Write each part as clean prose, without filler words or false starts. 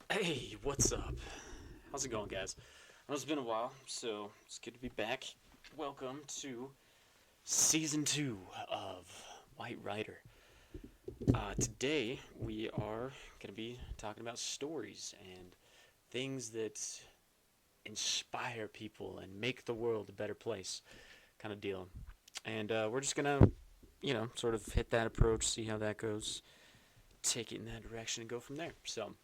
Hey, what's up? How's it going, guys? I know it's been a while, so it's good to be back. Welcome to season 2 of White Rider. Today, we are going to be talking about stories and things that inspire people and make the world a better place, kind of deal. And we're just going to, sort of hit that approach, see how that goes, take it in that direction, and go from there. So,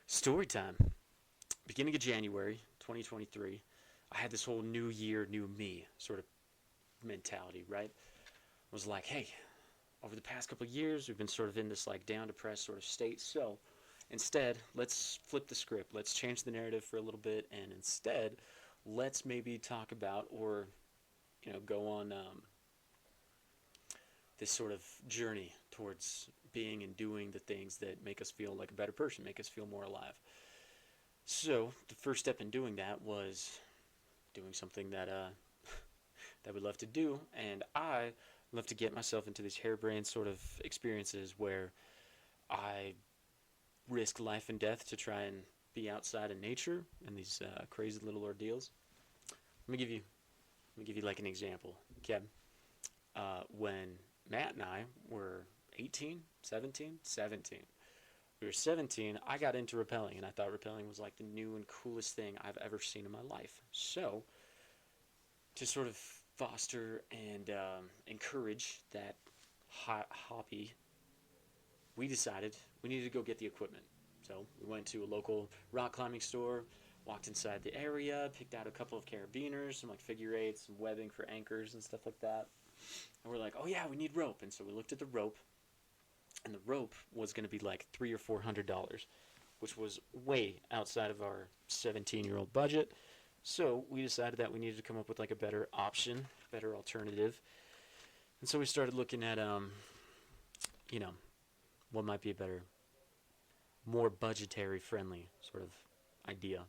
story time. Beginning of January 2023, I had this whole new year, new me sort of mentality, right? I was like, hey, over the past couple of years, we've been sort of in this like down depressed sort of state. So instead, let's flip the script. Let's change the narrative for a little bit, and instead, let's maybe talk about or go on this sort of journey towards being and doing the things that make us feel like a better person, make us feel more alive. So the first step in doing that was doing something that that we love to do, and I love to get myself into these harebrained sort of experiences where I risk life and death to try and be outside in nature and these crazy little ordeals. Let me give you like an example, Keb. When Matt and I were 18, 17, 17. We were 17, I got into rappelling, and I thought rappelling was like the new and coolest thing I've ever seen in my life. So, to sort of foster and encourage that hobby, we decided we needed to go get the equipment. So we went to a local rock climbing store, walked inside the area, picked out a couple of carabiners, some like figure eights, some webbing for anchors and stuff like that. And we're like, oh yeah, we need rope. And so we looked at the rope, and the rope was going to be like $300 or $400, which was way outside of our 17-year-old budget. So we decided that we needed to come up with like a better option, better alternative. And so we started looking at, you know, what might be a better, more budgetary friendly sort of idea.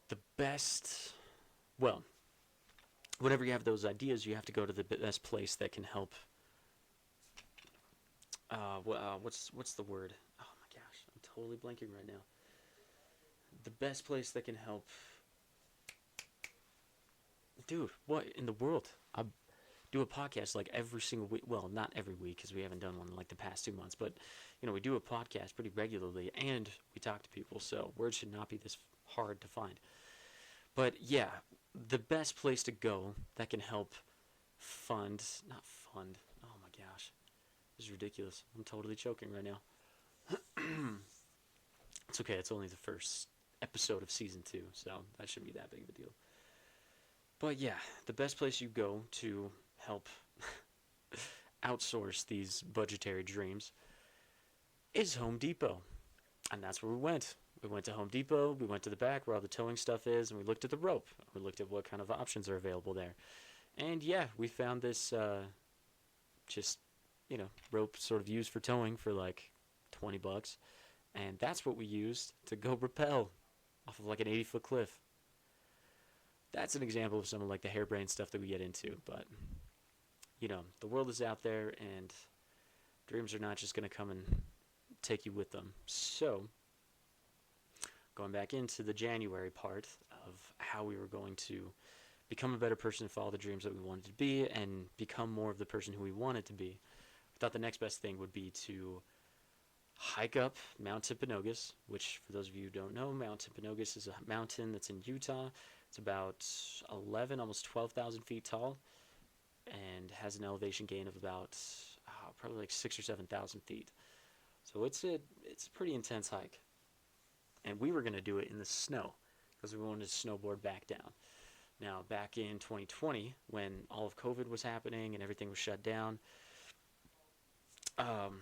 The best, well, whenever you have those ideas, you have to go to the best place that can help. What's the word? Oh my gosh, I'm totally blanking right now. The best place that can help, dude. What in the world? I do a podcast like every single week. Well, not every week because we haven't done one in like the past 2 months, but we do a podcast pretty regularly and we talk to people, so words should not be this hard to find. But yeah, the best place to go that can help fund, not fund. Oh my gosh, this is ridiculous. I'm totally choking right now. It's okay. It's only the first episode of season 2, so that shouldn't be that big of a deal. But yeah, the best place you go to help outsource these budgetary dreams is Home Depot. And that's where we went. We went to Home Depot, we went to the back where all the towing stuff is, and we looked at the rope. We looked at what kind of options are available there. And yeah, we found this just, rope sort of used for towing for like 20 bucks. And that's what we used to go rappel off of like an 80-foot cliff. That's an example of some of like the harebrained stuff that we get into. But, the world is out there and dreams are not just going to come and take you with them. So, going back into the January part of how we were going to become a better person and follow the dreams that we wanted to be and become more of the person who we wanted to be, we thought the next best thing would be to hike up Mount Timpanogos, which, for those of you who don't know, Mount Timpanogos is a mountain that's in Utah. It's about 11, almost 12,000 feet tall, and has an elevation gain of about probably like 6 or 7 thousand feet. So it's a pretty intense hike, and we were gonna do it in the snow because we wanted to snowboard back down. Now, back in 2020, when all of COVID was happening and everything was shut down, um,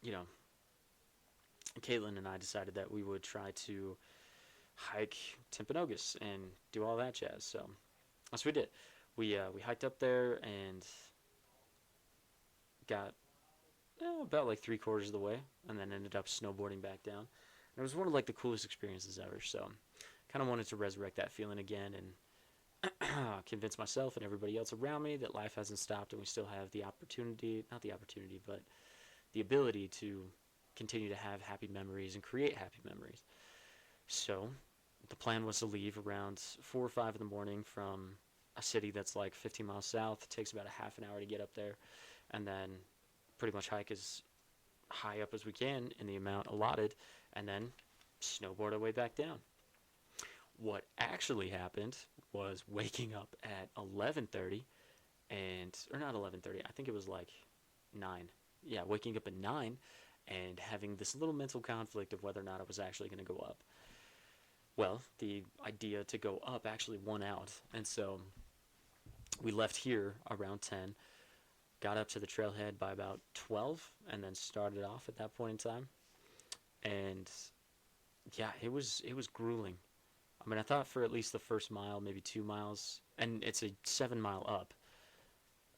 you know, Caitlin and I decided that we would try to hike Timpanogos and do all that jazz. So that's what we did. We hiked up there and got about like 3/4 of the way, and then ended up snowboarding back down. And it was one of like the coolest experiences ever. So kind of wanted to resurrect that feeling again and convince myself and everybody else around me that life hasn't stopped and we still have the opportunity, not the opportunity, but the ability to continue to have happy memories and create happy memories. So the plan was to leave around 4 or 5 in the morning from a city that's like 15 miles south. It takes about a half an hour to get up there, and then pretty much hike as high up as we can in the amount allotted, and then snowboard our way back down. What actually happened was waking up at 11:30, and or not 11:30, I think it was like 9. Yeah, waking up at 9 and having this little mental conflict of whether or not I was actually going to go up. Well, the idea to go up actually won out, and so we left here around 10, got up to the trailhead by about 12, and then started off at that point in time. And yeah, it was grueling. I mean, I thought for at least the first mile, maybe 2 miles, and it's a 7 mile up,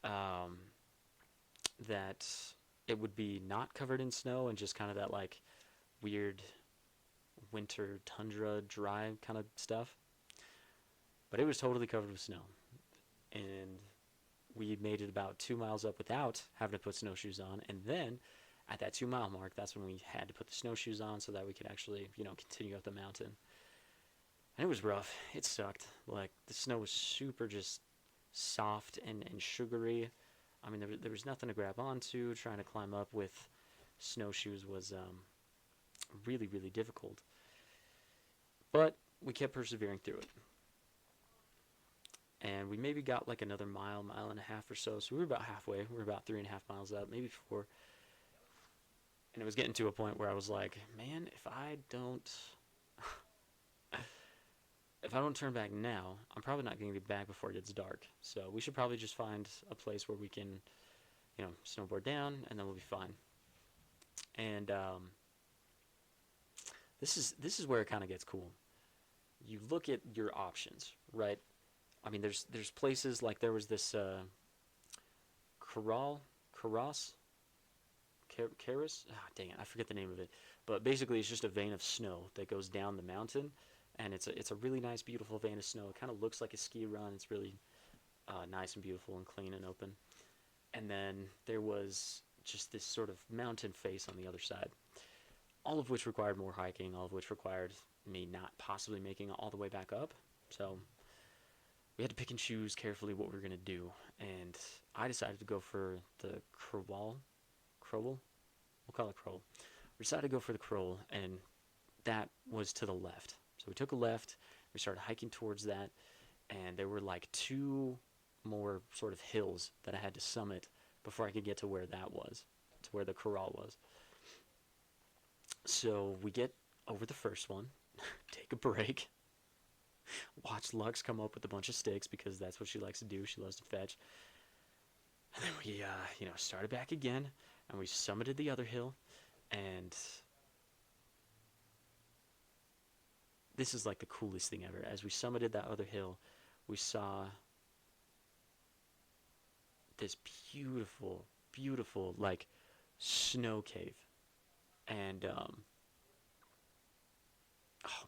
um, that it would be not covered in snow and just kind of that like weird winter tundra dry kind of stuff. But it was totally covered with snow, and we made it about 2 miles up without having to put snowshoes on, and then at that 2 mile mark, that's when we had to put the snowshoes on so that we could actually, continue up the mountain. And it was rough. It sucked. Like, the snow was super just soft and sugary. I mean, there was nothing to grab onto. Trying to climb up with snowshoes was really, really difficult. But we kept persevering through it. And we maybe got like another mile, mile and a half or so. So we were about halfway. We were about 3.5 miles up, maybe 4. And it was getting to a point where I was like, man, if I don't turn back now, I'm probably not going to get back before it gets dark. So we should probably just find a place where we can, snowboard down, and then we'll be fine. And this is where it kind of gets cool. You look at your options, right? I mean, there's places like there was this Karas, dang it, I forget the name of it. But basically, it's just a vein of snow that goes down the mountain, and it's a really nice, beautiful vein of snow. It kind of looks like a ski run. It's really nice and beautiful and clean and open. And then there was just this sort of mountain face on the other side, all of which required more hiking, all of which required me not possibly making it all the way back up. So we had to pick and choose carefully what we were going to do, and I decided to go for the Crowell. We'll call it Crowell. We decided to go for the Crowell, and that was to the left. So we took a left, we started hiking towards that, and there were like 2 more sort of hills that I had to summit before I could get to where that was, to where the corral was. So we get over the first one, take a break, watch Lux come up with a bunch of sticks because that's what she likes to do. She loves to fetch. And then we, started back again, and we summited the other hill, and this is like the coolest thing ever. As we summited that other hill, we saw this beautiful, beautiful, like, snow cave. And, oh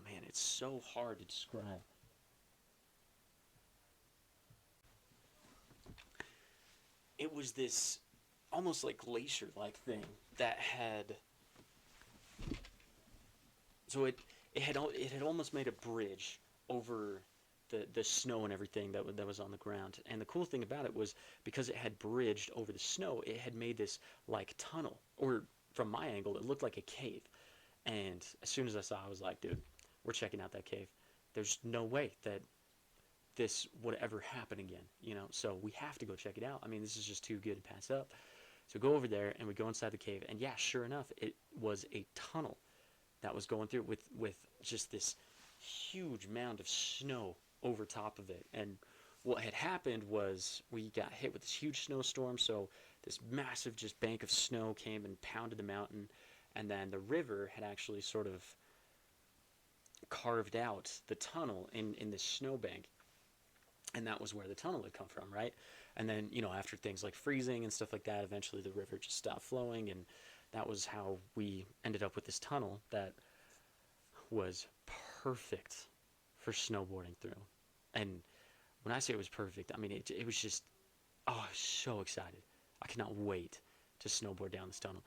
man, it's so hard to describe. It was this almost like glacier-like thing that had, so it had almost made a bridge over the snow and everything that was on the ground. And the cool thing about it was because it had bridged over the snow, it had made this like tunnel, or from my angle, it looked like a cave. And as soon as I saw it, I was like, dude, we're checking out that cave. There's no way that this would ever happen again, so we have to go check it out. I mean, this is just too good to pass up. So go over there, and we go inside the cave, and yeah, sure enough, it was a tunnel that was going through with just this huge mound of snow over top of it. And what had happened was we got hit with this huge snowstorm, so this massive just bank of snow came and pounded the mountain, and then the river had actually sort of carved out the tunnel in this snowbank. And that was where the tunnel had come from, right? And then, after things like freezing and stuff like that, eventually the river just stopped flowing, and that was how we ended up with this tunnel that was perfect for snowboarding through. And when I say it was perfect, I mean, it was just, oh, I was so excited. I cannot wait to snowboard down this tunnel.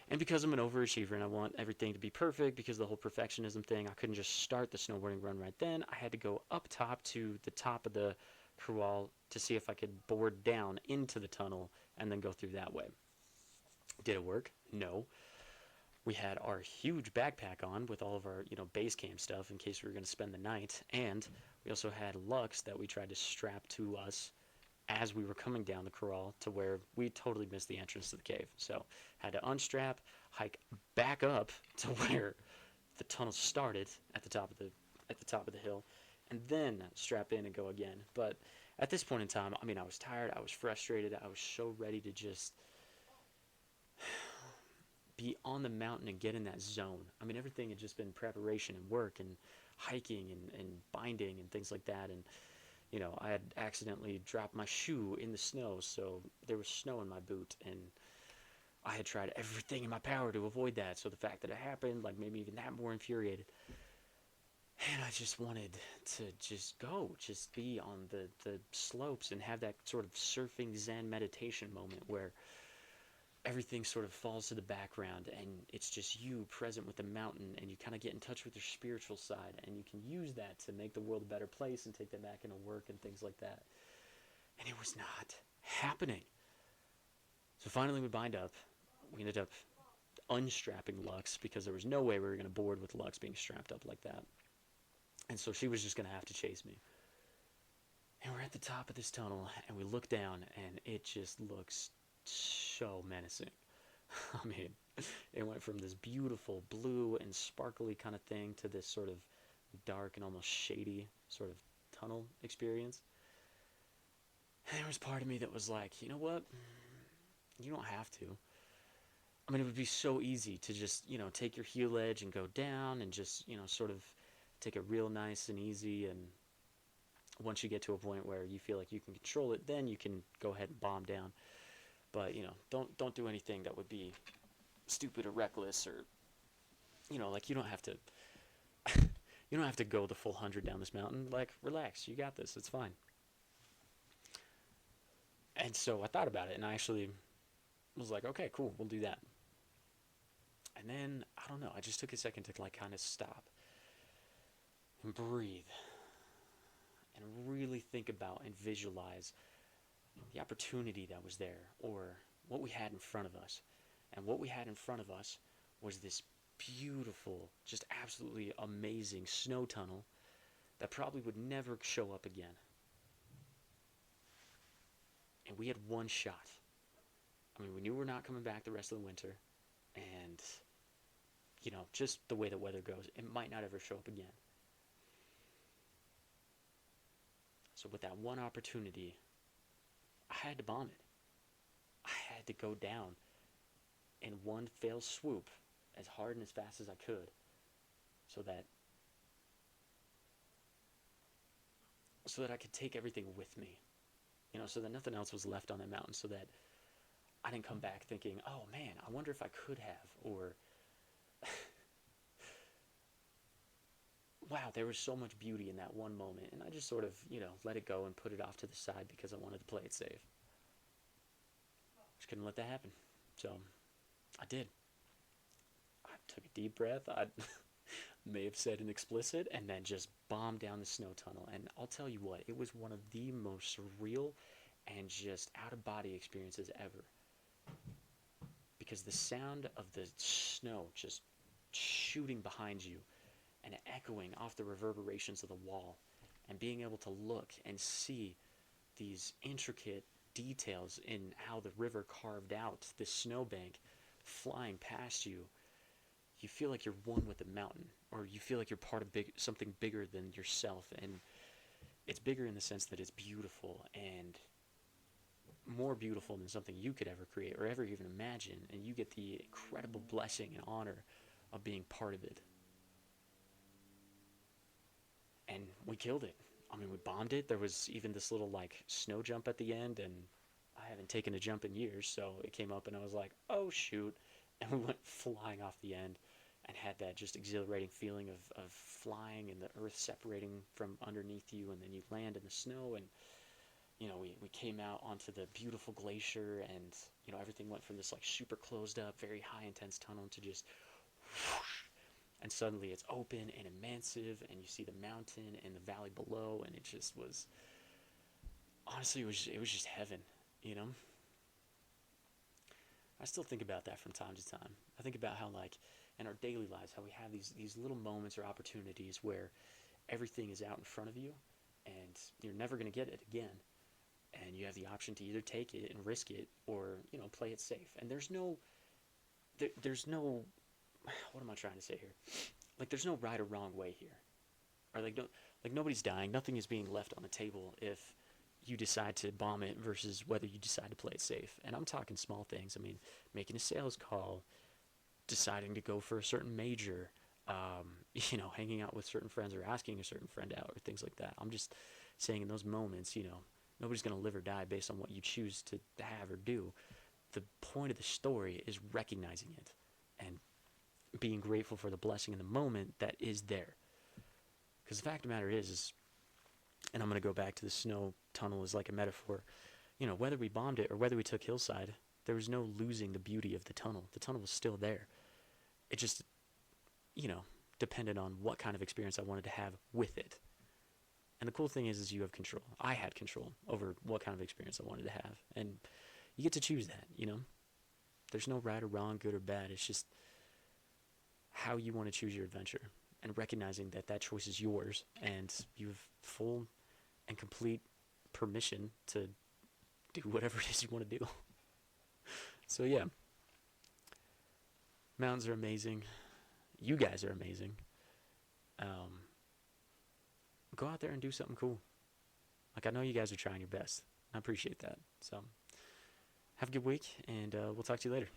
And because I'm an overachiever and I want everything to be perfect, because of the whole perfectionism thing, I couldn't just start the snowboarding run right then. I had to go up top to the top of the crawl to see if I could board down into the tunnel and then go through that way. Did it work? No. We had our huge backpack on with all of our, base camp stuff in case we were going to spend the night, and we also had Lux that we tried to strap to us as we were coming down the corral to where we totally missed the entrance to the cave. So had to unstrap, hike back up to where the tunnel started at the top of the hill, and then strap in and go again. But at this point in time, I mean, I was tired, I was frustrated, I was so ready to just be on the mountain and get in that zone. I mean, everything had just been preparation and work and hiking and binding and things like that. And, I had accidentally dropped my shoe in the snow, so there was snow in my boot. And I had tried everything in my power to avoid that. So the fact that it happened, like, made me even that more infuriated. And I just wanted to just go, just be on the slopes and have that sort of surfing Zen meditation moment where everything sort of falls to the background and it's just you present with the mountain, and you kind of get in touch with your spiritual side, and you can use that to make the world a better place and take that back into work and things like that. And it was not happening. So finally we bind up. We ended up unstrapping Lux because there was no way we were going to board with Lux being strapped up like that. And so she was just going to have to chase me. And we're at the top of this tunnel, and we look down, and it just looks so menacing. I mean, it went from this beautiful blue and sparkly kind of thing to this sort of dark and almost shady sort of tunnel experience. And there was part of me that was like, you know what? You don't have to. I mean, it would be so easy to just, take your heel edge and go down and just, sort of take it real nice and easy. And once you get to a point where you feel like you can control it, then you can go ahead and bomb down. But, don't do anything that would be stupid or reckless, or, like, you don't have to you don't have to go the full 100 down this mountain. Like, relax, you got this, it's fine. And so I thought about it, and I actually was like, okay, cool, we'll do that. And then, I don't know, I just took a second to, like, kind of stop and breathe and really think about and visualize the opportunity that was there, or what we had in front of us. And what we had in front of us was this beautiful, just absolutely amazing snow tunnel that probably would never show up again. And we had one shot. I mean, we knew we're not coming back the rest of the winter, and, just the way the weather goes, it might not ever show up again. So with that one opportunity, I had to bomb it. I had to go down in one fell swoop as hard and as fast as I could, so that I could take everything with me, so that nothing else was left on that mountain, so that I didn't come back thinking, oh man, I wonder if I could have, or wow, there was so much beauty in that one moment, and I just sort of, let it go and put it off to the side because I wanted to play it safe. Just couldn't let that happen. So I did. I took a deep breath. I may have said an explicit, and then just bombed down the snow tunnel. And I'll tell you what, it was one of the most surreal and just out-of-body experiences ever. Because the sound of the snow just shooting behind you and echoing off the reverberations of the wall, and being able to look and see these intricate details in how the river carved out this snowbank flying past you, you feel like you're one with the mountain, or you feel like you're part of something bigger than yourself. And it's bigger in the sense that it's beautiful, and more beautiful than something you could ever create or ever even imagine, and you get the incredible blessing and honor of being part of it. And we killed it. I mean, we bombed it. There was even this little, like, snow jump at the end, and I haven't taken a jump in years, so it came up, and I was like, oh, shoot. And we went flying off the end and had that just exhilarating feeling of flying and the earth separating from underneath you, and then you land in the snow, and, we came out onto the beautiful glacier, and everything went from this like super closed up, very high intense tunnel to just whoosh, and suddenly it's open and immense, and you see the mountain and the valley below, and it just was, honestly, it was just heaven, you know. I still think about that from time to time. I think about how, like, in our daily lives, how we have these little moments or opportunities where everything is out in front of you, and you're never going to get it again, and you have the option to either take it and risk it, or play it safe. And there's no what am I trying to say here? Like, there's no right or wrong way here, or like, no, like, nobody's dying, nothing is being left on the table if you decide to bomb it versus whether you decide to play it safe. And I'm talking small things. I mean, making a sales call, deciding to go for a certain major, hanging out with certain friends or asking a certain friend out or things like that. I'm just saying, in those moments, nobody's going to live or die based on what you choose to have or do. The point of the story is recognizing it and being grateful for the blessing in the moment that is there. Because the fact of the matter is, and I'm going to go back to the snow tunnel as like a metaphor, whether we bombed it or whether we took hillside, there was no losing the beauty of the tunnel. The tunnel was still there. It just, depended on what kind of experience I wanted to have with it. And the cool thing is you have control. I had control over what kind of experience I wanted to have. And you get to choose that. There's no right or wrong, good or bad. It's just how you want to choose your adventure, and recognizing that that choice is yours, and you have full and complete permission to do whatever it is you want to do. So yeah, mountains are amazing. You guys are amazing. Go out there and do something cool. Like, I know you guys are trying your best. I appreciate that. So have a good week, and we'll talk to you later.